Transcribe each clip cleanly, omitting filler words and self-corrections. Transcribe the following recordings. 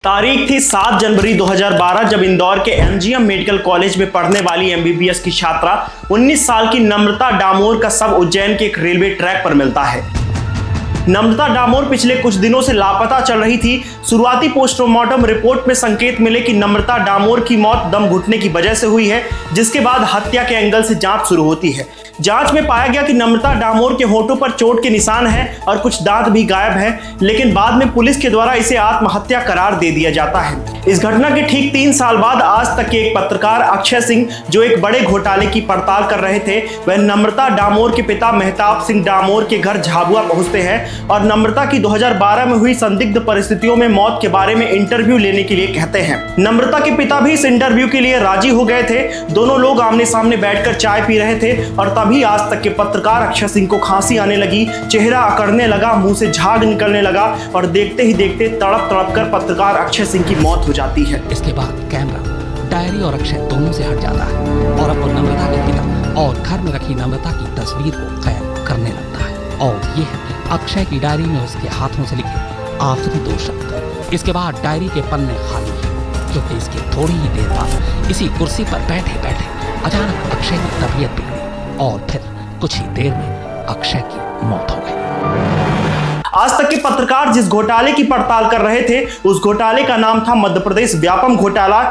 तारीख थी 7 जनवरी 2012 जब इंदौर के एमजीएम मेडिकल कॉलेज में पढ़ने वाली एमबीबीएस की छात्रा 19 साल की नम्रता डामोर का शव उज्जैन के एक रेलवे ट्रैक पर मिलता है। नम्रता डामोर पिछले कुछ दिनों से लापता चल रही थी। शुरुआती पोस्टमार्टम रिपोर्ट में संकेत मिले कि नम्रता डामोर की मौत दम घुटने की वजह से हुई है, जिसके बाद हत्या के एंगल से जांच शुरू होती है। जांच में पाया गया कि नम्रता डामोर के होठों पर चोट के निशान हैं और कुछ दांत भी गायब हैं, लेकिन बाद में पुलिस के द्वारा इसे आत्महत्या करार दे दिया जाता है। इस घटना के ठीक 3 साल बाद आज तक के एक पत्रकार अक्षय सिंह, जो एक बड़े घोटाले की पड़ताल कर रहे थे, वह नम्रता डामोर के पिता मेहताब सिंह डामोर के घर झाबुआ पहुंचते हैं और नम्रता की 2012 में हुई संदिग्ध परिस्थितियों में मौत के बारे में इंटरव्यू लेने के लिए कहते हैं। नम्रता के पिता भी इस इंटरव्यू के लिए राजी हो गए थे। दोनों लोग आमने सामने बैठकर चाय पी रहे थे और तभी आज तक के पत्रकार अक्षय सिंह को खांसी आने लगी, चेहरा अकड़ने लगा, मुंह से झाग निकलने लगा और देखते ही देखते तड़प तड़प कर पत्रकार अक्षय सिंह की मौत हो जाती है। इसके बाद कैमरा डायरी और अक्षय दोनों से हट जाता है और अब वो नम्रता के पिता और घर में रखी नम्रता की तस्वीर को कैद करने लगता है। और ये है अक्षय की डायरी में उसके हाथों से लिखे आखिरी 2 शब्द। इसके बाद डायरी के पन्ने खाली हैं, क्योंकि इसके थोड़ी ही देर बाद इसी कुर्सी पर बैठे बैठे अचानक अक्षय की तबीयत बिगड़ी और फिर कुछ ही देर में अक्षय की मौत हो गई। आज तक के पत्रकार जिस घोटाले की पड़ताल कर रहे थे, उस घोटाले का नाम था मध्य प्रदेश व्यापम घोटाला।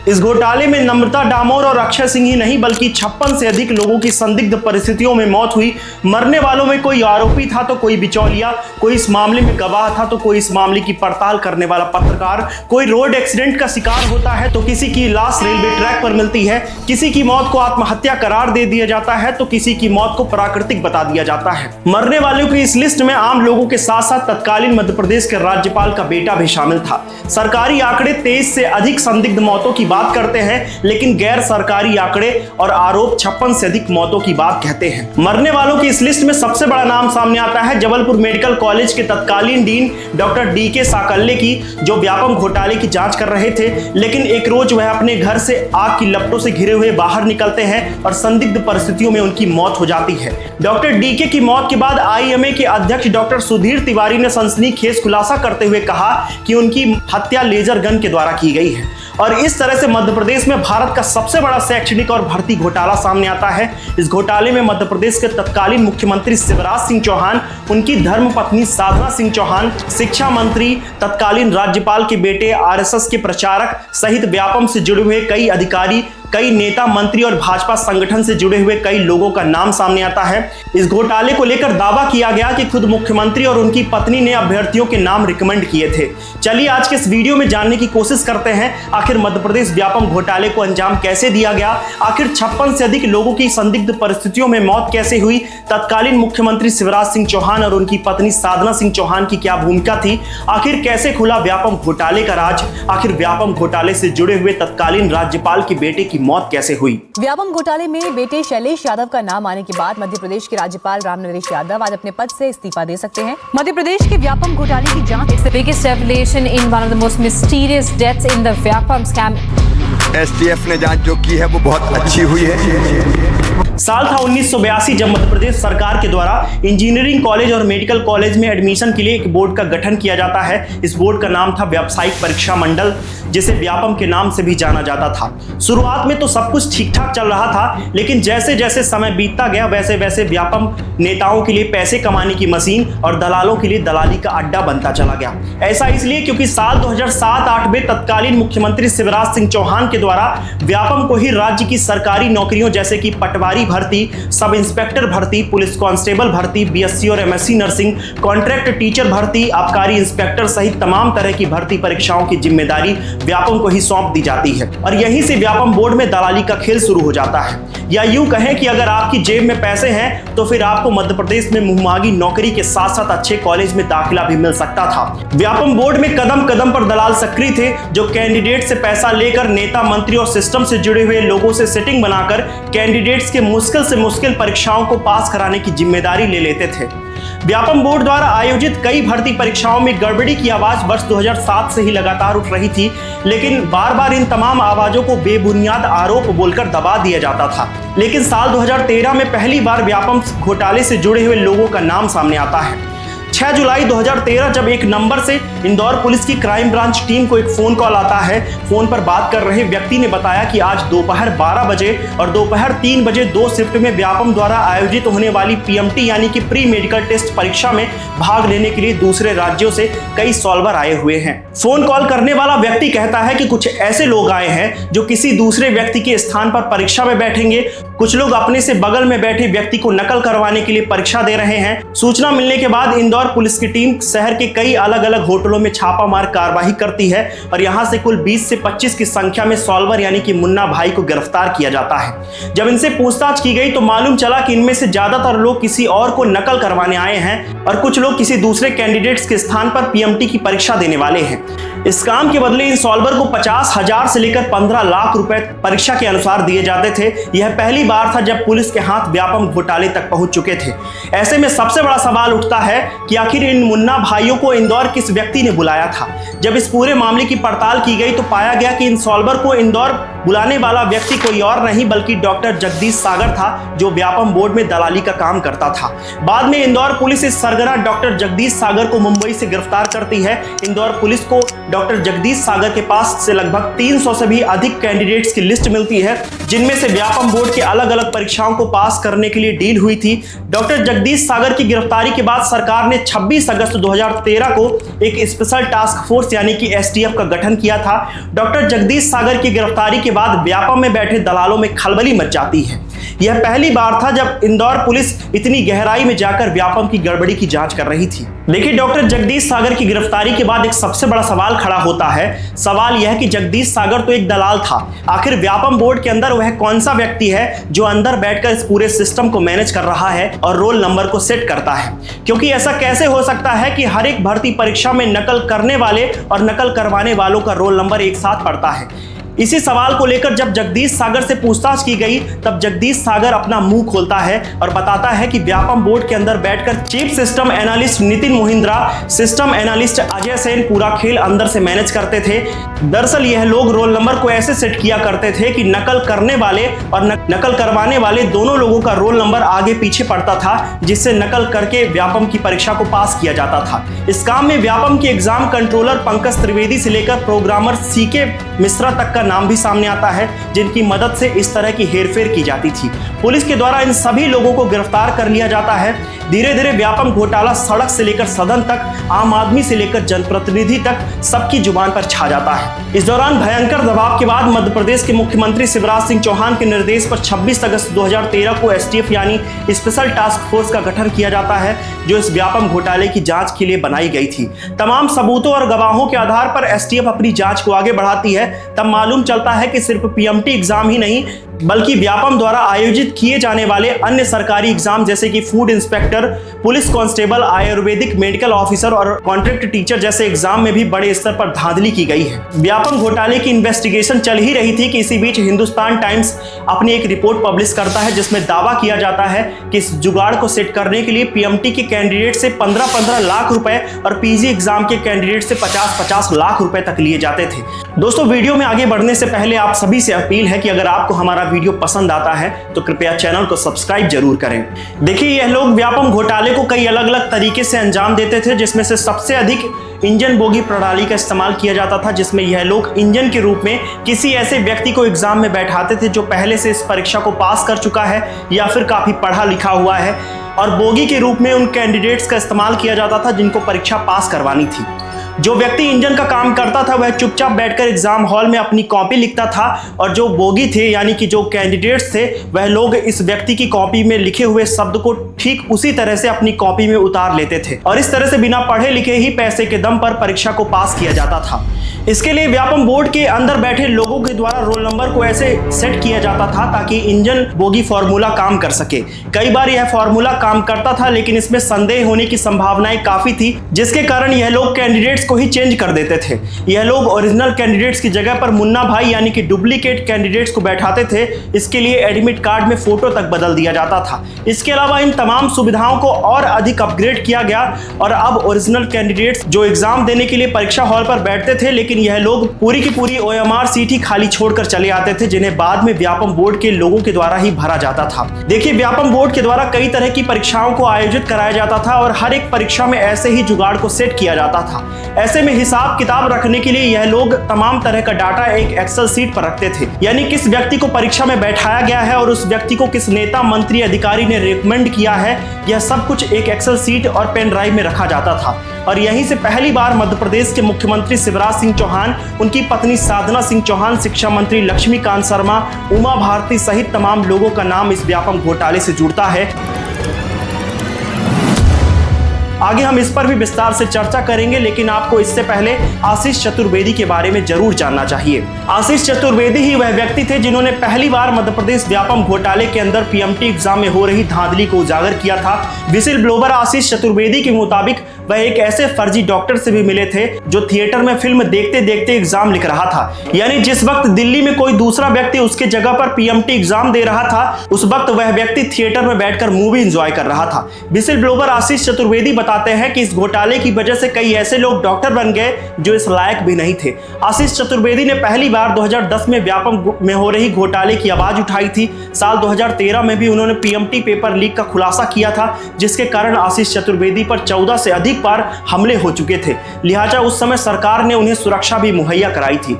इस घोटाले में नम्रता डामोर और अक्षय सिंह ही नहीं बल्कि 56 से अधिक लोगों की संदिग्ध परिस्थितियों में मौत हुई। मरने वालों में कोई आरोपी था तो कोई बिचौलिया, कोई इस मामले में गवाह था तो कोई इस मामले की पड़ताल करने वाला पत्रकार, कोई रोड एक्सीडेंट का शिकार होता है तो किसी की लाश रेलवे ट्रैक पर मिलती है, किसी की मौत को आत्महत्या करार दे दिया जाता है तो किसी की मौत को प्राकृतिक बता दिया जाता है। मरने वालों की इस लिस्ट में आम लोगों के साथ साथ तत्कालीन मध्य प्रदेश के राज्यपाल का बेटा भी शामिल था। सरकारी आंकड़े 23 से अधिक संदिग्ध मौतों की बात करते हैं, लेकिन गैर सरकारी आंकड़े और आरोप 56 से अधिक मौतों की बात कहते हैं। मरने वालों की इस लिस्ट में सबसे बड़ा नाम सामने आता है जबलपुर मेडिकल कॉलेज के तत्कालीन डीन डॉक्टर डीके साकल्ले की, जो व्यापम घोटाले की जांच कर रहे थे। लेकिन एक रोज वह अपने घर से आग की लपटों से घिरे हुए बाहर निकलते हैं और संदिग्ध परिस्थितियों में उनकी मौत हो जाती है। डॉक्टर डीके की मौत के बाद आईएमए के अध्यक्ष डॉक्टर सुधीर तिवारी ने सनसनीखेज खुलासा करते हुए कहा कि उनकी हत्या लेजर गन के द्वारा की गई है। और इस तरह से मध्य प्रदेश में भारत का सबसे बड़ा शैक्षणिक और भर्ती घोटाला सामने आता है। इस घोटाले में मध्य प्रदेश के तत्कालीन मुख्यमंत्री शिवराज सिंह चौहान, उनकी धर्मपत्नी साधना सिंह चौहान, शिक्षा मंत्री, तत्कालीन राज्यपाल के बेटे, आरएसएस के प्रचारक सहित व्यापम से जुड़े हुए कई अधिकारी, कई नेता, मंत्री और भाजपा संगठन से जुड़े हुए कई लोगों का नाम सामने आता है। इस घोटाले को लेकर दावा किया गया कि खुद मुख्यमंत्री और उनकी पत्नी ने अभ्यर्थियों के नाम रिकमेंड किए थे। चलिए आज के इस वीडियो में जानने की कोशिश करते हैं आखिर मध्य प्रदेश व्यापम घोटाले को अंजाम कैसे दिया गया, आखिर 56 से अधिक लोगों की संदिग्ध परिस्थितियों में मौत कैसे हुई, तत्कालीन मुख्यमंत्री शिवराज सिंह चौहान और उनकी पत्नी साधना सिंह चौहान की क्या भूमिका थी, आखिर कैसे खुला व्यापम घोटाले का राज, आखिर व्यापम घोटाले से जुड़े हुए तत्कालीन राज्यपाल के बेटे की मौत कैसे हुई। व्यापम घोटाले में बेटे शैलेश यादव का नाम आने के बाद मध्य प्रदेश के राज्यपाल राम नरेश यादव आज अपने पद से इस्तीफा दे सकते हैं। मध्य प्रदेश के व्यापम घोटाले की जांच It's the biggest revelation in one of the most mysterious deaths in the Vyapam scam. STF ने जांच जो की है वो बहुत अच्छी हुई है। साल था 1982 जब मध्य प्रदेश सरकार के द्वारा इंजीनियरिंग कॉलेज और मेडिकल कॉलेज में एडमिशन के लिए एक बोर्ड का गठन किया जाता है। इस बोर्ड का नाम था व्यावसायिक परीक्षा मंडल, जिसे व्यापम के नाम से भी जाना जाता था। शुरुआत में तो सब कुछ ठीक ठाक चल रहा था, लेकिन जैसे जैसे समय बीतता गया वैसे वैसे व्यापम नेताओं के लिए पैसे कमाने की मशीन और दलालों के लिए दलाली का अड्डा बनता चला गया। ऐसा इसलिए क्योंकि साल 2007-8 में तत्कालीन मुख्यमंत्री शिवराज सिंह चौहान के द्वारा व्यापम को ही राज्य की सरकारी नौकरियों जैसे कि पटवारी भर्ती, सब इंस्पेक्टर भर्ती, पुलिस कांस्टेबल भर्ती, बीएससी और एमएससी नर्सिंग, कॉन्ट्रैक्ट टीचर भर्ती, आबकारी इंस्पेक्टर सहित तमाम तरह की भर्ती परीक्षाओं की जिम्मेदारी व्यापम को ही सौंप दी जाती है। और यहीं से व्यापम बोर्ड में दलाली का खेल शुरू हो जाता है। या यूं कहें कि अगर आपकी जेब में पैसे हैं तो फिर आपको मध्य प्रदेश में मुहमांगी नौकरी के साथ साथ अच्छे कॉलेज में दाखिला भी मिल सकता था। व्यापम बोर्ड में कदम कदम पर दलाल सक्रिय थे, जो कैंडिडेट से पैसा लेकर नेता, मंत्री और सिस्टम से जुड़े हुए लोगों से सेटिंग बनाकर कैंडिडेट्स के मुश्किल से मुश्किल परीक्षाओं को पास कराने की जिम्मेदारी ले लेते थे। व्यापम बोर्ड द्वारा आयोजित कई भर्ती परीक्षाओं में गड़बड़ी की आवाज वर्ष 2007 से ही लगातार उठ रही थी, लेकिन बार बार इन तमाम आवाजों को बेबुनियाद आरोप बोलकर दबा दिया जाता था। लेकिन साल 2013 में पहली बार व्यापम घोटाले से जुड़े हुए लोगों का नाम सामने आता है। 6 जुलाई 2013 जब एक नंबर से इंदौर पुलिस की क्राइम ब्रांच टीम को एक फोन कॉल आता है। फोन पर बात कर रहे व्यक्ति ने बताया कि आज दोपहर 12 बजे और दोपहर 3 बजे 2 शिफ्ट में व्यापम द्वारा आयोजित होने वाली पीएमटी यानी कि प्री मेडिकल टेस्ट परीक्षा में भाग लेने के लिए दूसरे राज्यों से कई सॉल्वर आए हुए हैं। फोन कॉल करने वाला व्यक्ति कहता है कि कुछ ऐसे लोग आए हैं जो किसी दूसरे व्यक्ति के स्थान पर परीक्षा में बैठेंगे। कुछ लोग अपने से बगल में बैठे व्यक्ति को नकल करवाने के लिए परीक्षा दे रहे हैं। सूचना मिलने के बाद इंदौर पुलिस की टीम शहर के कई अलग अलग होटलों में छापामार कार्रवाई करती है और यहां से कुल 20 से 25 की संख्या में सॉल्वर यानी कि मुन्ना भाई को गिरफ्तार किया जाता है। जब इनसे पूछताछ की गई तो मालूम चला कि इनमें से ज्यादातर लोग किसी और को नकल करवाने आए हैं और कुछ लोग किसी दूसरे कैंडिडेट्स के स्थान पर पीएमटी की परीक्षा देने वाले हैं। इस काम के बदले इन सॉल्वर को 50,000 से लेकर 15 लाख रुपए परीक्षा के अनुसार दिए जाते थे। यह पहली बार था जब पुलिस के हाथ व्यापम घोटाले तक पहुंच चुके थे। ऐसे में सबसे बड़ा सवाल उठता है कि आखिर इन मुन्ना भाइयों को इंदौर किस व्यक्ति ने बुलाया था। जब इस पूरे मामले की पड़ताल की गई तो पाया गया कि इन सॉल्वर को इंदौर बुलाने वाला व्यक्ति कोई और नहीं बल्कि डॉक्टर जगदीश सागर था, जो व्यापम बोर्ड में दलाली का काम करता था। बाद में इंदौर पुलिस इस सरगना डॉक्टर जगदीश सागर को मुंबई से गिरफ्तार करती है। इंदौर पुलिस को डॉक्टर जगदीश सागर के पास से लगभग 300 से भी अधिक कैंडिडेट्स की लिस्ट मिलती है, जिनमें से व्यापम बोर्ड के अलग अलग परीक्षाओं को पास करने के लिए डील हुई थी। डॉक्टर जगदीश सागर की गिरफ्तारी के बाद सरकार ने 26 अगस्त 2013 को एक स्पेशल टास्क फोर्स यानी कि एसटीएफ का गठन किया था। डॉक्टर जगदीश सागर की गिरफ्तारी के बाद व्यापम में बैठे दलालों में खलबली मच जाती है। यह पहली बार था जब इंदौर पुलिस इतनी गहराई में जाकर व्यापम की गड़बड़ी की जांच कर रही थी। देखिए, डॉक्टर जगदीश सागर की गिरफ्तारी के बाद एक सबसे बड़ा सवाल खड़ा होता है। सवाल यह है कि जगदीश सागर तो एक दलाल था, आखिर व्यापम बोर्ड के अंदर वह कौन सा व्यक्ति है जो अंदर बैठकर इस पूरे सिस्टम को मैनेज कर रहा है और रोल नंबर को सेट करता है। क्योंकि ऐसा कैसे हो सकता है कि हर एक भर्ती परीक्षा में नकल करने वाले और नकल करवाने वालों का रोल नंबर एक साथ पड़ता है। इसी सवाल को लेकर जब जगदीश सागर से पूछताछ की गई तब जगदीश सागर अपना मुंह खोलता है और बताता है कि व्यापम बोर्ड के अंदर बैठकर chief system analyst Nitin Mahindra, system analyst Ajay Sen पूरा खेल अंदर से मैनेज करते थे। दरअसल यह लोग रोल नंबर को ऐसे सेट किया करते थे कि नकल करने वाले और नकल करवाने वाले दोनों लोगों का रोल नंबर आगे पीछे पड़ता था, जिससे नकल करके व्यापम की परीक्षा को पास किया जाता था। इस काम में व्यापम के एग्जाम कंट्रोलर पंकज त्रिवेदी से लेकर प्रोग्रामर सीके मिश्रा तक का नाम भी सामने आता है, जिनकी मदद से इस तरह की हेरफेर की जाती थी। पुलिस के द्वारा इन सभी लोगों को गिरफ्तार कर लिया जाता है। धीरे धीरे व्यापम घोटाला सड़क से लेकर सदन तक, आम आदमी से लेकर जनप्रतिनिधि तक सबकी जुबान पर छा जाता है। इस दौरान भयंकर दबाव के बाद मध्य प्रदेश के मुख्यमंत्री शिवराज सिंह चौहान के निर्देश पर 26 अगस्त 2013 को एसटीएफ यानी स्पेशल टास्क फोर्स का गठन किया जाता है, जो इस व्यापम घोटाले की जांच के लिए बनाई गई थी। तमाम सबूतों और गवाहों के आधार पर एसटीएफ अपनी जांच को आगे बढ़ाती है। तब मालूम चलता है कि सिर्फ पीएमटी एग्जाम ही नहीं बल्कि व्यापम द्वारा आयोजित किए जाने वाले अन्य सरकारी एग्जाम जैसे कि food inspector, police constable, Ayurvedic medical officer और कॉन्ट्रैक्ट टीचर जैसे एग्जाम में भी बड़े स्तर पर धांधली की गई है। व्यापम घोटाले की इन्वेस्टिगेशन चल ही रही थी कि इसी बीच हिंदुस्तान टाइम्स अपनी एक रिपोर्ट पब्लिश करता है, जिसमें दावा किया जाता है कि इस जुगाड़ को सेट करने के लिए पीएमटी के कैंडिडेट से 15-15 लाख रुपए और पीजी एग्जाम के कैंडिडेट से 50-50 लाख रुपए तक लिए जाते थे। दोस्तों, वीडियो में आगे बढ़ने से पहले आप सभी से अपील है कि अगर आपको हमारा वीडियो पसंद आता है तो कृपया चैनल को सब्सक्राइब जरूर करें। देखिए, यह लोग व्यापम घोटाले को कई अलग अलग तरीके से अंजाम देते थे, जिसमें से सबसे अधिक इंजन बोगी प्रणाली का इस्तेमाल किया जाता था, जिसमें यह लोग इंजन के रूप में किसी ऐसे व्यक्ति को एग्जाम में बैठाते थे जो पहले से इस परीक्षा को पास कर चुका है या फिर काफी पढ़ा लिखा हुआ है, और बोगी के रूप में उन कैंडिडेट्स का इस्तेमाल किया जाता था जिनको परीक्षा पास करवानी थी। जो व्यक्ति इंजन का काम करता था वह चुपचाप बैठकर एग्जाम हॉल में अपनी कॉपी लिखता था, और जो बोगी थे यानी कि जो कैंडिडेट्स थे वह लोग इस व्यक्ति की कॉपी में लिखे हुए शब्द को ठीक उसी तरह से अपनी कॉपी में उतार लेते थे, और इस तरह से बिना पढ़े लिखे ही पैसे के दम पर परीक्षा को पास किया जाता था। इसके लिए व्यापम बोर्ड के अंदर बैठे लोगों के द्वारा रोल नंबर को ऐसे सेट किया जाता था ताकि इंजन बोगी फॉर्मूला काम कर सके। कई बार यह फॉर्मूला काम करता था, लेकिन इसमें संदेह होने की संभावनाएं काफी थी, जिसके कारण यह लोग कैंडिडेट्स को ही चेंज कर देते थे। यह लोग ओरिजिनल कैंडिडेट्स की जगह पर मुन्ना भाई यानी कि डुप्लीकेट कैंडिडेट्स को बैठाते थे। इसके लिए एडमिट कार्ड में फोटो तक बदल दिया जाता था। इसके अलावा इन तमाम सुविधाओं को और अधिक अपग्रेड किया गया और अब ओरिजिनल कैंडिडेट्स जो एग्जाम देने के लिए परीक्षा हॉल पर बैठते थे, लेकिन यह लोग पूरी की पूरी OMR सीट ही खाली छोड़कर चले आते थे, जिन्हें बाद में व्यापम बोर्ड के लोगों के द्वारा ही भरा जाता था। देखिए, व्यापम बोर्ड के द्वारा कई तरह की परीक्षाओं को आयोजित कराया जाता था और हर एक परीक्षा में ऐसे ही जुगाड़ को सेट किया जाता था। ऐसे में हिसाब किताब रखने के लिए यह लोग तमाम तरह का डाटा एक एक्सेल सीट पर रखते थे, यानी किस व्यक्ति को परीक्षा में बैठाया गया है और उस व्यक्ति को किस नेता, मंत्री, अधिकारी ने रिकमेंड किया है, यह सब कुछ एक एक्सेल सीट और पेन ड्राइव में रखा जाता था। और यहीं से पहली बार मध्य प्रदेश के मुख्यमंत्री शिवराज सिंह चौहान, उनकी पत्नी साधना सिंह चौहान, शिक्षा मंत्री लक्ष्मीकांत शर्मा, उमा भारती सहित तमाम लोगों का नाम इस व्यापम घोटाले से जुड़ता है। आगे हम इस पर भी विस्तार से चर्चा करेंगे, लेकिन आपको इससे पहले आशीष चतुर्वेदी के बारे में जरूर जानना चाहिए। आशीष चतुर्वेदी ही वह व्यक्ति थे जिन्होंने पहली बार मध्य प्रदेश व्यापम घोटाले के अंदर PMT एग्जाम में हो रही धांधली को उजागर किया था। विसिल ब्लोवर आशीष चतुर्वेदी के मुताबिक वह एक ऐसे फर्जी डॉक्टर से भी मिले थे जो थिएटर में फिल्म देखते देखते एग्जाम लिख रहा था, यानी जिस वक्त दिल्ली में कोई दूसरा व्यक्ति उसके जगह पर PMT एग्जाम दे रहा था, उस वक्त वह व्यक्ति थिएटर में बैठकर मूवी एंजॉय कर रहा था। विसिल ब्लोवर आशीष चतुर्वेदी बताते हैं कि इस घोटाले की वजह से कई ऐसे लोग डॉक्टर बन गए जो इस लायक भी नहीं थे। आशीष चतुर्वेदी ने पहली बार 2010 में व्यापम में हो रही घोटाले की आवाज उठाई थी। साल 2013 में भी उन्होंने PMT पेपर लीक का खुलासा किया था, जिसके कारण आशीष चतुर्वेदी पर 14 से अधिक बार हमले हो चुके थे। लिहाजा उस समय सरकार ने उन्हें सुरक्षा भी मुहैया कराई थी।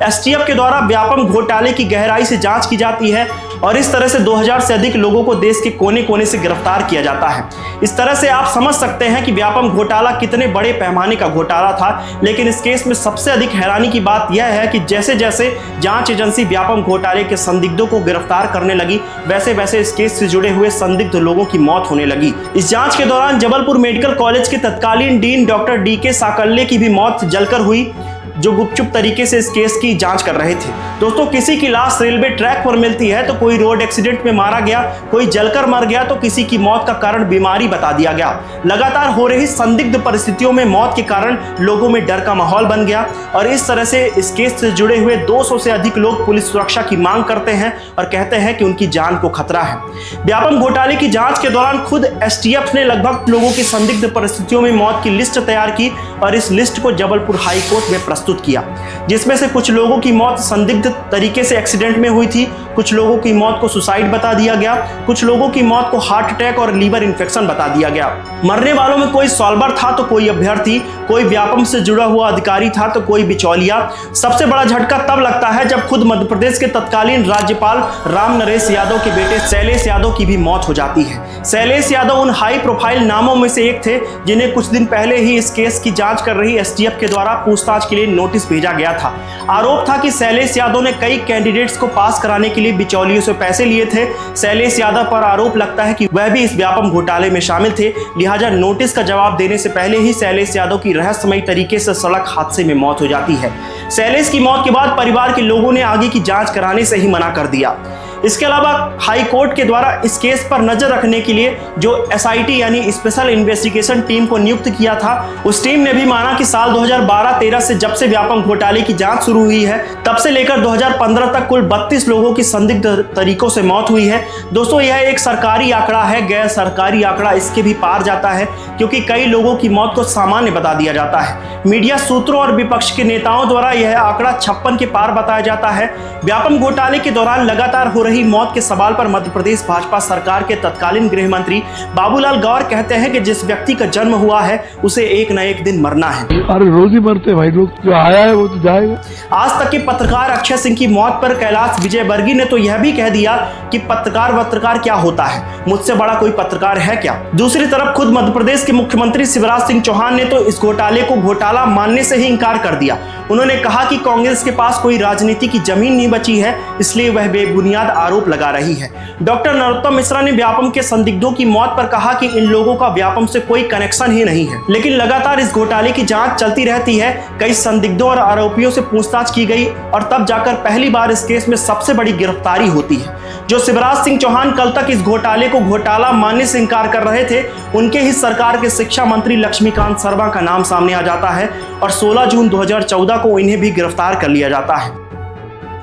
STF के द्वारा व्यापम घोटाले की गहराई से जांच की जाती है और इस तरह से 2000 से अधिक लोगों को देश के कोने कोने से गिरफ्तार किया जाता है। इस तरह से आप समझ सकते हैं कि व्यापम घोटाला कितने बड़े पैमाने का घोटाला था। लेकिन इस केस में सबसे अधिक हैरानी की बात यह है कि जैसे जैसे जांच एजेंसी व्यापम घोटाले के संदिग्धों को गिरफ्तार करने लगी, वैसे वैसे इस केस से जुड़े हुए संदिग्ध लोगों की मौत होने लगी। इस जांच के दौरान जबलपुर मेडिकल कॉलेज के तत्कालीन डीन डॉक्टर DK साकल्ले की भी मौत जलकर हुई, जो गुपचुप तरीके से इस केस की जांच कर रहे थे। दोस्तों, किसी की लाश रेलवे ट्रैक पर मिलती है तो कोई रोड एक्सीडेंट में मारा गया, कोई जलकर मर गया, तो किसी की मौत का कारण बीमारी बता दिया गया। लगातार हो रही संदिग्ध परिस्थितियों में मौत के कारण लोगों में डर का माहौल बन गया और इस तरह से इस केस से जुड़े हुए 200 से अधिक लोग पुलिस सुरक्षा की मांग करते हैं और कहते हैं कि उनकी जान को खतरा है। व्यापम घोटाले की जांच के दौरान खुद STF ने लगभग लोगों की संदिग्ध परिस्थितियों में मौत की लिस्ट तैयार की और इस लिस्ट को जबलपुर हाई कोर्ट में प्रस्तुत किया, जिसमें से कुछ लोगों की मौत संदिग्ध तरीके से एक्सीडेंट में हुई थी, कुछ लोगों की मौत को सुसाइड बता दिया गया, कुछ लोगों की मौत को हार्ट अटैक और लीवर इन्फेक्शन बता दिया गया। मरने वालों में कोई सॉल्वर था तो कोई अभ्यर्थी, कोई व्यापम से जुड़ा हुआ अधिकारी था तो कोई बिचौलिया। सबसे बड़ा झटका तब लगता है जब खुद मध्य प्रदेश के तत्कालीन राज्यपाल राम नरेश यादव के बेटे शैलेश यादव की भी मौत हो जाती है। शैलेश यादव उन हाई प्रोफाइल नामों में से एक थे जिन्हें कुछ दिन पहले ही इस केस की जांच कर रही STF के द्वारा पूछताछ के लिए नोटिस भेजा गया था। आरोप था कि शैलेश यादव ने कई कैंडिडेट्स को पास कराने के लिए बिचौलियों से पैसे लिए थे। शैलेश यादव पर आरोप लगता है कि वह भी इस व्यापम घोटाले में शामिल थे। लिहाजा नोटिस का जवाब देने से पहले ही शैलेश यादव की रहस्यमयी तरीके से सड़क हादसे में मौत हो जाती है। शैलेश की मौत के बाद परिवार के लोगों ने आगे की जांच कराने से ही मना कर दिया। इसके अलावा हाई कोर्ट के द्वारा इस केस पर नजर रखने के लिए जो SIT यानी स्पेशल इन्वेस्टिगेशन टीम को नियुक्त किया था, उस टीम ने भी माना कि साल 2012-13 से जब से व्यापम घोटाले की जांच शुरू हुई है, तब से लेकर 2015 तक कुल 32 लोगों की संदिग्ध तरीकों से मौत हुई है। दोस्तों, यह एक सरकारी आंकड़ा है, गैर सरकारी आंकड़ा इसके भी पार जाता है, क्योंकि कई लोगों की मौत को सामान्य बता दिया जाता है। मीडिया सूत्रों और विपक्ष के नेताओं द्वारा यह आंकड़ा 56 के पार बताया जाता है। व्यापम घोटाले के दौरान लगातार हो रही मौत के सवाल पर मध्य प्रदेश भाजपा सरकार के तत्कालीन गृह मंत्री बाबूलाल गौर कहते हैं कि जिस व्यक्ति का जन्म हुआ है उसे एक न एक दिन मरना है। अरे रोज ही मरते भाई लोग, जो आया है वो तो जाएगा। आज तक के पत्रकार अक्षय सिंह की मौत पर कैलाश विजयवर्गीय ने तो यह भी कह दिया कि पत्रकार क्या होता है, मुझसे बड़ा कोई पत्रकार है क्या। दूसरी तरफ खुद मध्य प्रदेश के मुख्यमंत्री शिवराज सिंह चौहान ने तो इस घोटाले को घोटाला मानने से ही इंकार कर दिया। उन्होंने कहा कि कांग्रेस के पास कोई राजनीति की जमीन नहीं बची है, इसलिए वह बेबुनियाद आरोप लगा रही है। डॉक्टर नरोत्तम मिश्रा ने व्यापम के संदिग्धों की मौत पर कहा कि इन लोगों का व्यापम से कोई कनेक्शन ही नहीं है। लेकिन लगातार इस घोटाले की जांच चलती रहती है। कई संदिग्धों और आरोपियों से पूछताछ की गई और तब जाकर पहली बार इस केस में सबसे बड़ी गिरफ्तारी होती है। जो शिवराज सिंह चौहान कल तक इस घोटाले को घोटाला मानने से इंकार कर रहे थे, उनके ही सरकार के शिक्षा मंत्री लक्ष्मीकांत शर्मा का नाम सामने आ जाता है और 16 जून 2014 को इन्हें भी गिरफ्तार कर लिया जाता है।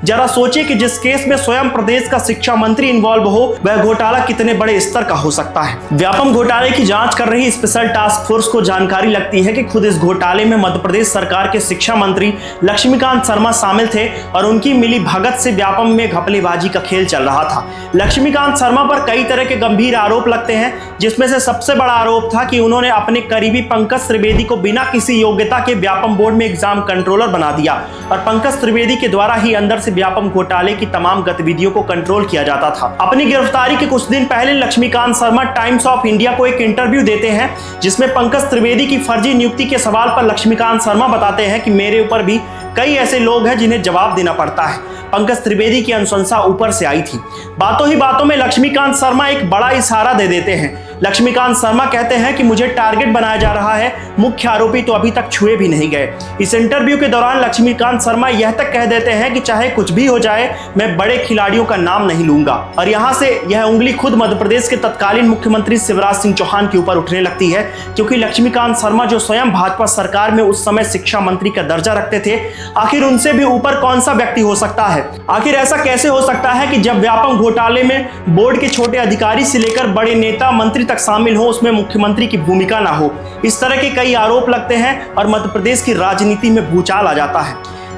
जरा सोचिए कि जिस केस में स्वयं प्रदेश का शिक्षा मंत्री इन्वॉल्व हो, वह घोटाला कितने बड़े स्तर का हो सकता है। व्यापम घोटाले की जांच कर रही स्पेशल टास्क फोर्स को जानकारी लगती है कि खुद इस घोटाले में मध्य प्रदेश सरकार के शिक्षा मंत्री लक्ष्मीकांत शर्मा शामिल थे और उनकी मिली भगत से व्यापम में घपलेबाजी का खेल चल रहा था। लक्ष्मीकांत शर्मा पर कई तरह के गंभीर आरोप लगते हैं, जिसमें से सबसे बड़ा आरोप था कि उन्होंने अपने करीबी पंकज त्रिवेदी को बिना किसी योग्यता के व्यापम बोर्ड में एग्जाम कंट्रोलर बना दिया और पंकज त्रिवेदी के द्वारा ही अंदर से व्यापम घोटाले की तमाम गतिविधियों को कंट्रोल किया जाता था। अपनी गिरफ्तारी के कुछ दिन पहले Laxmikant Sharma Times of India को एक इंटरव्यू देते हैं, जिसमें पंकज त्रिवेदी की फर्जी नियुक्ति के सवाल पर लक्ष्मीकांत शर्मा बताते हैं कि मेरे ऊपर भी कई ऐसे लोग हैं जिन्हें जवाब देना पड़ता है। पंकज त्रिवेदी की अनुशंसा ऊपर से आई थी। बातों ही बातों में लक्ष्मीकांत शर्मा एक बड़ा इशारा दे देते हैं। लक्ष्मीकांत शर्मा कहते हैं कि मुझे टारगेट बनाया जा रहा है, मुख्य आरोपी तो अभी तक छुए भी नहीं गए। इस इंटरव्यू के दौरान लक्ष्मीकांत शर्मा यह तक कह देते हैं कि चाहे कुछ भी हो जाए, मैं बड़े खिलाड़ियों का नाम नहीं लूंगा। और यहाँ से यह उंगली खुद मध्य प्रदेश के तत्कालीन मुख्यमंत्री शिवराज सिंह चौहान के ऊपर उठने लगती है, क्योंकि लक्ष्मीकांत शर्मा जो स्वयं भाजपा सरकार में उस समय शिक्षा मंत्री का दर्जा रखते थे, आखिर उनसे भी ऊपर कौन सा व्यक्ति हो सकता है। आखिर ऐसा कैसे हो सकता है कि जब व्यापम घोटाले में बोर्ड के छोटे अधिकारी से लेकर बड़े नेता मंत्री तक शामिल हो, उसमें मुख्यमंत्री की भूमिका ना हो। इस तरह के कई आरोप लगते हैं और मध्य प्रदेश की राजनीति में भूचाल आ जाता है।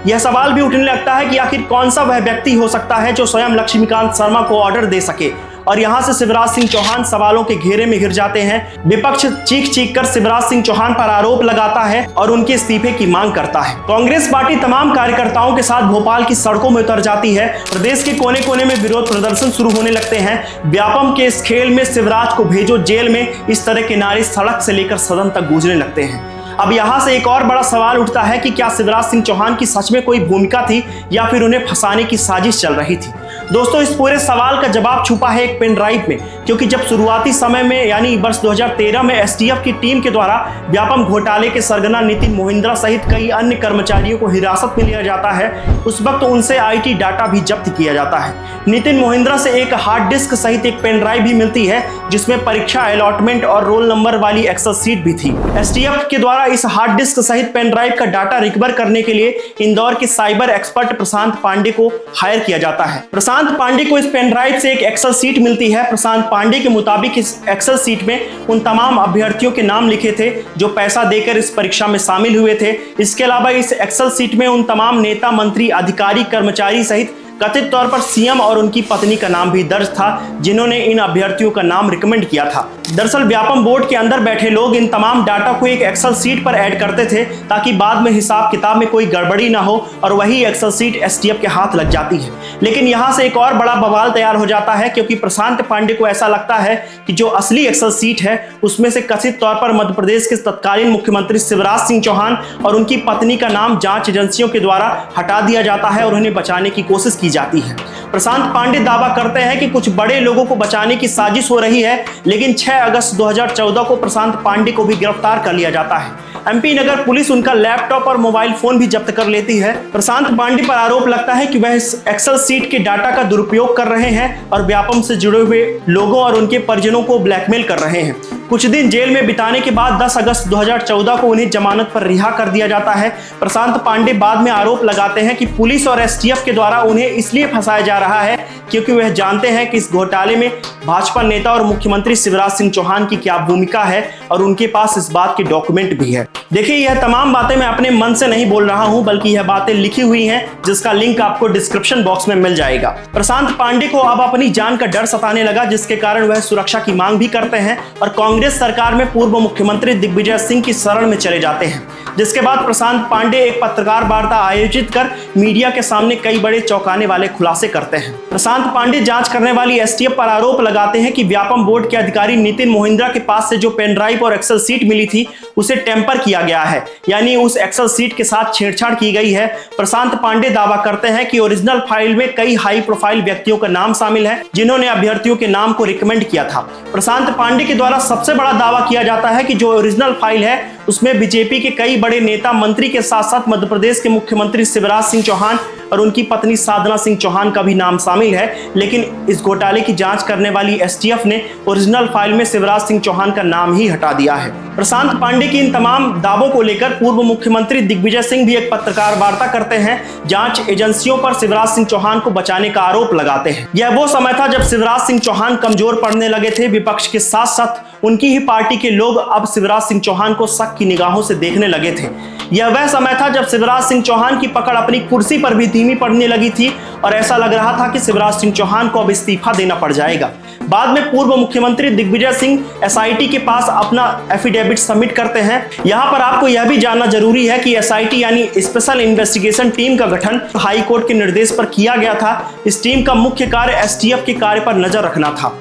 यह सवाल भी उठने लगता है कि आखिर कौन सा वह व्यक्ति हो सकता है जो स्वयं लक्ष्मीकांत शर्मा को ऑर्डर दे सके। और यहां से शिवराज सिंह चौहान सवालों के घेरे में घिर जाते हैं। विपक्ष चीख चीख कर शिवराज सिंह चौहान पर आरोप लगाता है और उनके इस्तीफे की मांग करता है। कांग्रेस पार्टी तमाम कार्यकर्ताओं के साथ भोपाल की सड़कों में उतर जाती है। प्रदेश के कोने कोने में विरोध प्रदर्शन शुरू होने लगते हैं। व्यापम के इस खेल में शिवराज को भेजो जेल में, इस तरह के नारे सड़क से लेकर सदन तक गूंजने लगते हैं। अब यहाँ से एक और बड़ा सवाल उठता है कि क्या शिवराज सिंह चौहान की सच में कोई भूमिका थी या फिर उन्हें फंसाने की साजिश चल रही थी। दोस्तों, इस पूरे सवाल का जवाब छुपा है एक पेन ड्राइव में, क्योंकि जब शुरुआती समय में यानी वर्ष 2013 में एसटीएफ की टीम के द्वारा व्यापम घोटाले के सरगना नितिन मोहिंद्रा सहित कई अन्य कर्मचारियों को हिरासत में लिया जाता है, उस वक्त उनसे आईटी डाटा भी जब्त किया जाता है। नितिन मोहिंद्रा से एक हार्ड डिस्क सहित एक पेन ड्राइव भी मिलती है, जिसमें परीक्षा अलॉटमेंट और रोल नंबर वाली एक्सेल शीट भी थी। एसटीएफ के द्वारा इस हार्ड डिस्क सहित पेन ड्राइव का डाटा रिकवर करने के लिए इंदौर के साइबर एक्सपर्ट प्रशांत पांडे को हायर किया जाता है। प्रशांत पांडे को इस पेन ड्राइव से एक एक्सेल शीट मिलती है। प्रशांत पांडे के मुताबिक इस एक्सेल शीट में उन तमाम अभ्यर्थियों के नाम लिखे थे जो पैसा देकर इस परीक्षा में शामिल हुए थे। इसके अलावा इस एक्सेल शीट में उन तमाम नेता, मंत्री, अधिकारी, कर्मचारी सहित कथित तौर पर सीएम और उनकी पत्नी का नाम भी दर्ज था, जिन्होंने इन अभ्यर्थियों का नाम रिकमेंड किया था। दरअसल व्यापम बोर्ड के अंदर बैठे लोग इन तमाम डाटा को एक एक्सेल शीट पर ऐड करते थे, ताकि बाद में हिसाब किताब में कोई गड़बड़ी ना हो और वही एक्सेल शीट एसटीएफ के हाथ लग जाती है। लेकिन यहाँ से एक और बड़ा बवाल तैयार हो जाता है, क्योंकि प्रशांत पांडे को ऐसा लगता है कि जो असली एक्सेल शीट है उसमें से कथित तौर पर मध्य प्रदेश के तत्कालीन मुख्यमंत्री शिवराज सिंह चौहान और उनकी पत्नी का नाम जांच एजेंसियों के द्वारा हटा दिया जाता है और उन्हें बचाने की कोशिश की जाती है। प्रशांत पांडे दावा करते हैं कि कुछ बड़े लोगों को बचाने की साजिश हो रही है, लेकिन 6 अगस्त 2014 को प्रशांत पांडे को भी गिरफ्तार कर लिया जाता है। एमपी नगर पुलिस उनका लैपटॉप और मोबाइल फोन भी जब्त कर लेती है। प्रशांत पांडे पर आरोप लगता है कि वह इस एक्सेल शीट के डाटा का दुरुपयोग कर रहे हैं और व्यापम से जुड़े हुए लोगों और उनके परिजनों को ब्लैकमेल कर रहे हैं। कुछ दिन जेल में बिताने के बाद 10 अगस्त 2014 को उन्हें जमानत पर रिहा कर दिया जाता है। प्रशांत पांडे बाद में आरोप लगाते हैं कि पुलिस और एसटीएफ के द्वारा उन्हें इसलिए फंसाया जा रहा है क्योंकि वह जानते हैं कि इस घोटाले में भाजपा नेता और मुख्यमंत्री शिवराज सिंह चौहान की क्या भूमिका है और उनके पास इस बात के डॉक्यूमेंट भी है। देखिए, यह तमाम बातें मैं अपने मन से नहीं बोल रहा हूं, बल्कि यह बातें लिखी हुई हैं, जिसका लिंक आपको डिस्क्रिप्शन बॉक्स में मिल जाएगा। प्रशांत पांडे को अब अपनी जान का डर सताने लगा, जिसके कारण वह सुरक्षा की मांग भी करते हैं और कांग्रेस सरकार में पूर्व मुख्यमंत्री दिग्विजय सिंह की शरण में चले जाते हैं। जिसके बाद प्रशांत पांडे एक पत्रकार वार्ता आयोजित कर मीडिया के सामने कई बड़े चौंकाने वाले खुलासे करते हैं। प्रशांत पांडे जांच करने वाली एसटीएफ पर आरोप लगाते हैं कि व्यापम बोर्ड के अधिकारी नितिन मोहिंद्रा के पास से जो पेन ड्राइव और एक्सेल शीट मिली थी उसे टेम्पर किया गया है, यानी उस एक्सेल शीट के साथ छेड़छाड़ की गई है। प्रशांत पांडे दावा करते हैं कि ओरिजिनल फाइल में कई हाई प्रोफाइल व्यक्तियों का नाम शामिल है, जिन्होंने अभ्यर्थियों के नाम को रिकमेंड किया था। प्रशांत पांडे के द्वारा सबसे बड़ा दावा किया जाता है कि जो ओरिजिनल फाइल है उसमें बीजेपी के कई बड़े नेता मंत्री के साथ साथ मध्य प्रदेश के मुख्यमंत्री शिवराज सिंह चौहान और उनकी पत्नी साधना सिंह चौहान का भी नाम शामिल है। लेकिन इस घोटाले की जांच करने वाली एसटीएफ ने ओरिजिनल फाइल में शिवराज सिंह चौहान का नाम ही हटा दिया है। प्रशांत पांडे की इन तमाम दावों को लेकर पूर्व मुख्यमंत्री दिग्विजय सिंह भी एक पत्रकार वार्ता करते हैं। जांच एजेंसियों पर शिवराज सिंह चौहान को बचाने का आरोप लगाते हैं। यह वो समय था जब शिवराज सिंह चौहान कमजोर पड़ने लगे थे। विपक्ष के साथ साथ उनकी ही पार्टी के लोग अब शिवराज सिंह चौहान को शक की निगाहों से देखने लगे थे। यह वह समय था जब शिवराज सिंह चौहान की पकड़ अपनी कुर्सी पर भी धीमी पड़ने लगी थी और ऐसा लग रहा था कि शिवराज सिंह चौहान को अब इस्तीफा देना पड़ जाएगा। बाद में पूर्व मुख्यमंत्री दिग्विजय सिंह एसआईटी के पास अपना एफिडेविट सबमिट करते हैं। यहां पर आपको यह भी जानना जरूरी है कि एसआईटी यानी स्पेशल इन्वेस्टिगेशन टीम का गठन हाई कोर्ट के निर्देश पर किया गया था। इस टीम का मुख्य कार्य एसटीएफ के कार्य पर नजर रखना था।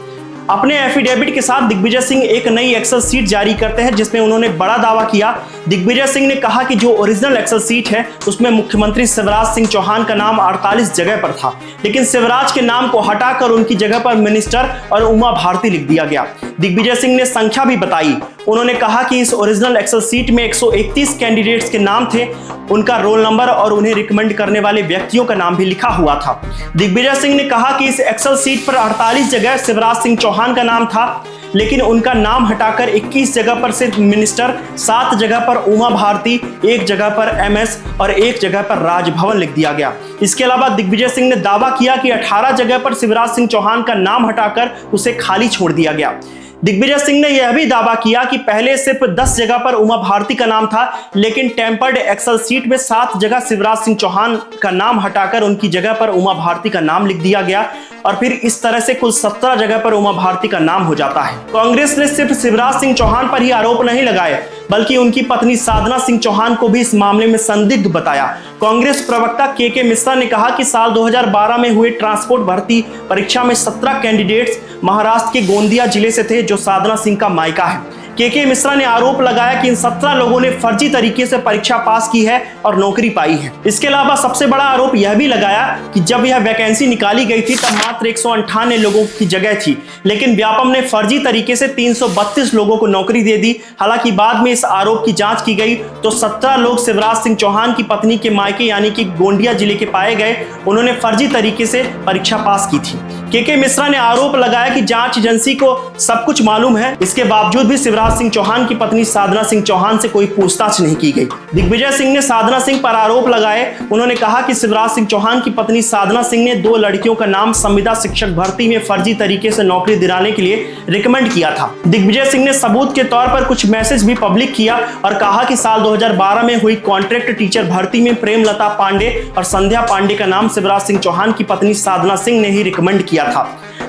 अपने एफिडेविट के साथ दिग्विजय सिंह एक नई एक्सेल शीट जारी करते हैं जिसमें उन्होंने बड़ा दावा किया। दिग्विजय सिंह ने कहा कि जो ओरिजिनल एक्सेल शीट है उसमें मुख्यमंत्री शिवराज सिंह चौहान का नाम 48 जगह पर था, लेकिन शिवराज के नाम को हटाकर उनकी जगह पर मिनिस्टर और उमा भारती लिख दिया गया। दिग्विजय सिंह ने संख्या भी बताई। उन्होंने कहा कि इस ओरिजिनल एक्सेल शीट में 131 कैंडिडेट्स के नाम थे, उनका रोल नंबर और उन्हें रिकमेंड करने वाले व्यक्तियों का नाम भी लिखा हुआ था। दिग्विजय सिंह ने कहा कि इस एक्सेल शीट पर 48 जगह शिवराज सिंह चौहान का नाम था, लेकिन उनका नाम हटाकर 21 जगह पर सिर्फ मिनिस्टर, 7 जगह पर उमा भारती, 1 जगह पर एमएस और 1 जगह पर राजभवन लिख दिया गया। इसके अलावा दिग्विजय सिंह ने दावा किया कि 18 जगह पर शिवराज सिंह चौहान का नाम हटाकर उसे खाली छोड़ दिया गया। दिग्विजय सिंह ने यह भी दावा किया कि पहले सिर्फ 10 जगह पर उमा भारती का नाम था, लेकिन टेम्पर्ड एक्सेल शीट में 7 जगह शिवराज सिंह चौहान का नाम हटाकर उनकी जगह पर उमा भारती का नाम लिख दिया गया और फिर इस तरह से कुल 17 जगह पर उमा भारती का नाम हो जाता है। कांग्रेस ने सिर्फ शिवराज सिंह चौहान पर ही आरोप नहीं लगाए, बल्कि उनकी पत्नी साधना सिंह चौहान को भी इस मामले में संदिग्ध बताया। कांग्रेस प्रवक्ता के मिश्रा ने कहा कि साल 2012 में हुए ट्रांसपोर्ट भर्ती परीक्षा में 17 कैंडिडेट्स महाराष्ट्र के गोंदिया जिले से थे, जो साधना सिंह का मायका है। के मिश्रा ने आरोप लगाया कि इन 17 लोगों ने फर्जी तरीके से परीक्षा पास की है और नौकरी पाई है। इसके अलावा सबसे बड़ा आरोप यह भी लगाया कि जब यह वैकेंसी निकाली गई थी तब मात्र 198 लोगों की जगह थी, लेकिन व्यापम ने फर्जी तरीके से 332 लोगों को नौकरी दे दी। हालांकि बाद में इस आरोप की जांच की गई तो 17 लोग शिवराज सिंह चौहान की पत्नी के मायके यानी कि गोंदिया जिले के पाए गए। उन्होंने फर्जी तरीके से परीक्षा पास की थी। के मिश्रा ने आरोप लगाया कि जांच एजेंसी को सब कुछ मालूम है, इसके बावजूद भी शिवराज सिंह चौहान की पत्नी साधना सिंह चौहान से कोई पूछताछ नहीं की गई। दिग्विजय सिंह ने साधना सिंह पर आरोप लगाए। उन्होंने कहा कि शिवराज सिंह चौहान की पत्नी साधना सिंह ने 2 लड़कियों का नाम संविदा शिक्षक भर्ती में फर्जी तरीके से नौकरी दिलाने के लिए रिकमेंड किया था। दिग्विजय सिंह ने सबूत के तौर पर कुछ मैसेज भी पब्लिक किया और कहा कि साल 2012 में हुई कॉन्ट्रैक्ट टीचर भर्ती में प्रेमलता पांडे और संध्या पांडे का नाम शिवराज सिंह चौहान की पत्नी साधना सिंह ने ही रिकमेंड किया था,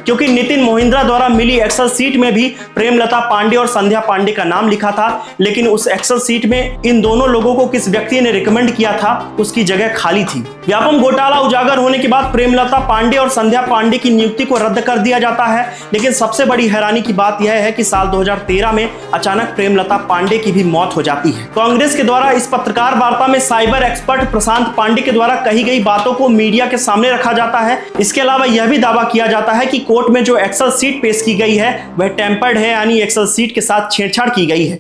क्योंकि नितिन मोहिंद्रा द्वारा मिली एक्सेल शीट में भी प्रेमलता पांडे और संध्या पांडे का नाम लिखा था, लेकिन उस एक्सेल शीट में इन दोनों लोगों को किस व्यक्ति ने रिकमेंड किया था उसकी जगह खाली थी। व्यापम घोटाला उजागर होने के बाद प्रेमलता पांडे और संध्या पांडे की नियुक्ति को रद्द कर दिया जाता है, लेकिन सबसे बड़ी हैरानी की बात यह है कि साल 2013 में अचानक प्रेमलता पांडे की भी मौत हो जाती है। कांग्रेस के द्वारा इस पत्रकार वार्ता में साइबर एक्सपर्ट प्रशांत पांडे के द्वारा कही गई बातों को मीडिया के सामने रखा जाता है। इसके अलावा यह भी दावा किया जाता है कि कोर्ट में जो एक्सेल शीट पेश की गई है वह टेम्पर्ड है, यानी एक्सेल शीट के साथ छेड़छाड़ की गई है।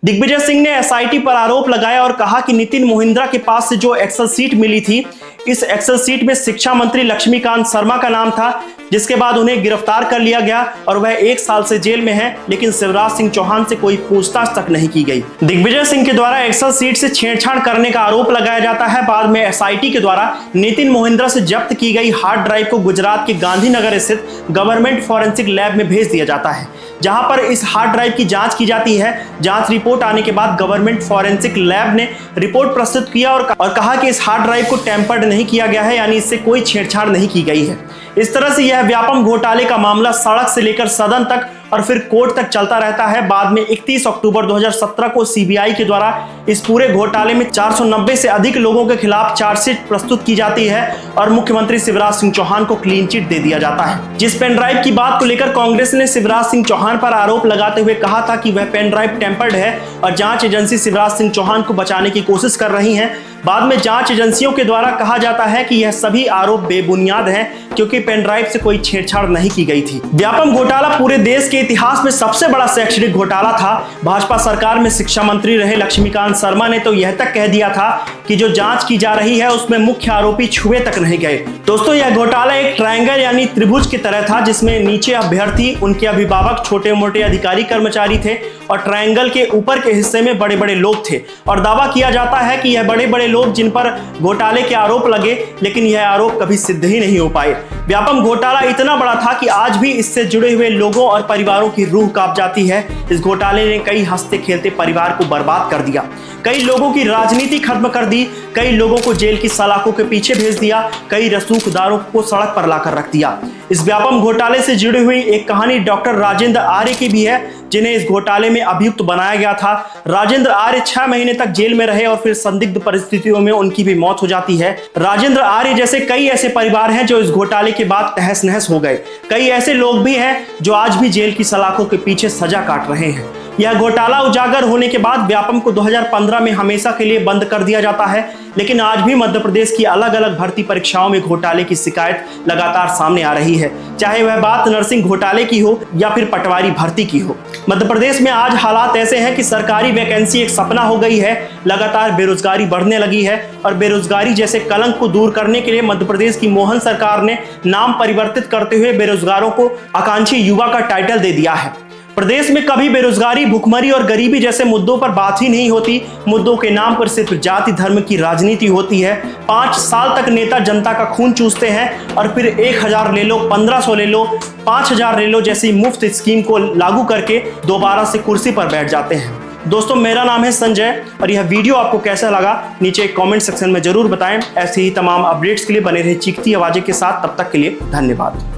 दिग्विजय सिंह ने एसआईटी पर आरोप लगाया और कहा कि नितिन मोहिंद्रा के पास से जो एक्सेल शीट मिली थी, इस एक्सेल शीट में शिक्षा मंत्री लक्ष्मीकांत शर्मा का नाम था, जिसके बाद उन्हें गिरफ्तार कर लिया गया और वह 1 साल से जेल में है, लेकिन शिवराज सिंह चौहान से कोई पूछताछ तक नहीं की गई। दिग्विजय सिंह के द्वारा एक्सेल शीट से छेड़छाड़ करने का आरोप लगाया जाता है। बाद में एसआईटी के द्वारा नितिन मोहिंद्रा से जब्त की गई हार्ड ड्राइव को गुजरात के गांधीनगर स्थित गवर्नमेंट फॉरेंसिक लैब में भेज दिया जाता है, जहां पर इस हार्ड ड्राइव की जांच की जाती है। जांच रिपोर्ट आने के बाद गवर्नमेंट फॉरेंसिक लैब ने रिपोर्ट प्रस्तुत किया और कहा कि इस हार्ड ड्राइव को टेम्पर्ड नहीं किया गया है, यानी इससे कोई छेड़छाड़ नहीं की गई है। इस तरह से यह व्यापम घोटाले का मामला सड़क से लेकर सदन तक और फिर कोर्ट तक चलता रहता है। बाद में 31 अक्टूबर 2017 को सीबीआई के द्वारा इस पूरे घोटाले में 490 से अधिक लोगों के खिलाफ चार्जशीट प्रस्तुत की जाती है और मुख्यमंत्री शिवराज सिंह चौहान को क्लीन चिट दे दिया जाता है। जिस पेन ड्राइव की बात को लेकर कांग्रेस ने शिवराज सिंह चौहान पर आरोप लगाते हुए कहा था कि वह पेन ड्राइव टेम्पर्ड है और जांच एजेंसी शिवराज सिंह चौहान को बचाने की कोशिश कर रही है। बाद में जांच एजेंसियों के द्वारा कहा जाता है कि यह सभी आरोप बेबुनियाद हैं क्योंकि पेन ड्राइव से कोई छेड़छाड़ नहीं की गई थी। व्यापम घोटाला पूरे देश के इतिहास में सबसे बड़ा शैक्षणिक घोटाला था। भाजपा सरकार में शिक्षा मंत्री रहे लक्ष्मीकांत शर्मा ने तो यह तक कह दिया था कि जो जांच की जा रही है उसमें मुख्य आरोपी छुए तक नहीं गए। दोस्तों, यह घोटाला एक ट्रायंगल यानी त्रिभुज की तरह था जिसमें नीचे अभ्यर्थी, उनके अभिभावक, छोटे मोटे अधिकारी कर्मचारी थे और ट्रायंगल के ऊपर के हिस्से में बड़े बड़े लोग थे। और दावा किया जाता है कि यह बड़े बड़े लोग जिन पर घोटाले के आरोप लगे, लेकिन यह आरोप कभी सिद्ध ही नहीं हो पाए। व्यापम घोटाला इतना बड़ा था कि आज भी इससे जुड़े हुए लोगों और परिवारों की रूह कांप जाती है। इस घोटाले ने कई हंसते खेलते परिवार को बर्बाद कर दिया, कई लोगों की राजनीति खत्म कर दी, कई लोगों को जेल की सलाखों के पीछे भेज दिया, कई रसूखदारों को सड़क पर लाकर रख दिया। इस व्यापम घोटाले से जुड़ी हुई एक कहानी डॉक्टर राजेंद्र आर्य की भी है, जिन्हें इस घोटाले में अभियुक्त बनाया गया था। राजेंद्र आर्य 6 महीने तक जेल में रहे और फिर संदिग्ध परिस्थितियों में उनकी भी मौत हो जाती है। राजेंद्र आर्य जैसे कई ऐसे परिवार हैं जो इस घोटाले के बाद तहस नहस हो गए। कई ऐसे लोग भी हैं जो आज भी जेल की सलाखों के पीछे सजा काट रहे हैं। यह घोटाला उजागर होने के बाद व्यापम को 2015 में हमेशा के लिए बंद कर दिया जाता है, लेकिन आज भी मध्य प्रदेश की अलग अलग भर्ती परीक्षाओं में घोटाले की शिकायत लगातार सामने आ रही है, चाहे वह बात नर्सिंग घोटाले की हो या फिर पटवारी भर्ती की हो। मध्य प्रदेश में आज हालात ऐसे हैं कि सरकारी वैकेंसी एक सपना हो गई है, लगातार बेरोजगारी बढ़ने लगी है और बेरोजगारी जैसे कलंक को दूर करने के लिए मध्य प्रदेश की मोहन सरकार ने नाम परिवर्तित करते हुए बेरोजगारों को आकांक्षी युवा का टाइटल दे दिया है। प्रदेश में कभी बेरोजगारी, भुखमरी और गरीबी जैसे मुद्दों पर बात ही नहीं होती। मुद्दों के नाम पर सिर्फ जाति धर्म की राजनीति होती है। 5 साल तक नेता जनता का खून चूसते हैं और फिर 1000 ले लो, 1500 ले लो, 5000 ले लो जैसी मुफ्त स्कीम को लागू करके दोबारा से कुर्सी पर बैठ जाते हैं। दोस्तों, मेरा नाम है संजय और यह वीडियो आपको कैसा लगा नीचे कमेंट सेक्शन में जरूर बताएं। ऐसे ही तमाम अपडेट्स के लिए बने रहे चीखती आवाजें के साथ। तब तक के लिए धन्यवाद।